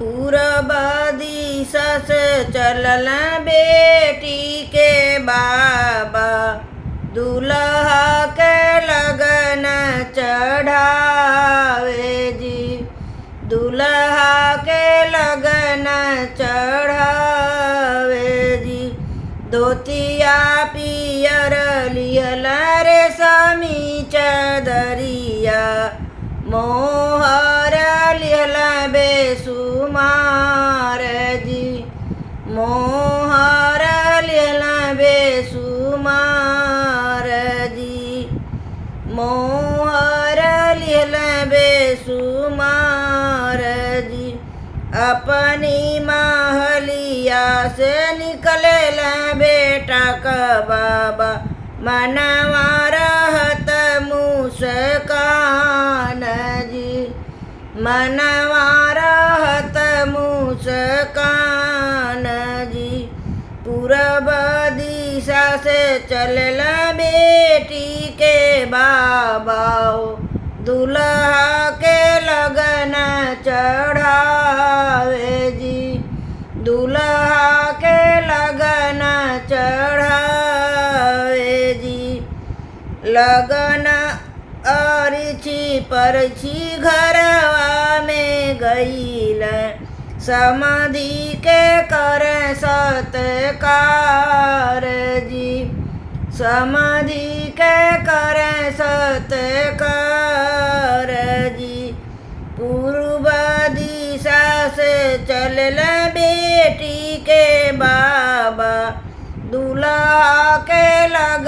पूरब दिशा से चलल बेटी के बाबा, दूल्हा के लगन चढ़ावे जी। दूल्हा के लगन चढ़ावे जी। धोतिया पियर लिहल रेशमी चदरिया, मोहर लिहल बेसुमार जी। मोहर लिहल बेसुमार जी। मोहर लिहल बेसुमार जी। अपनी महलिया से निकलल बेटा का बाबा, मनवा रहत मुस्कान जी। मनवा रहत मुस्कान जी। पूरब दिशा से चलल बेटी के बाबा, दूल्हा के लगन चढ़ावे जी। दूल्हा के लगन चढ़ावे जी। लगन अरिछी परछी घरवा में गईल, समधि के कर सत्कार जी। समधि के कर सत्कार जी। पूर्व दिशा से चलल बेटी के बाबा, दूल्हा के लग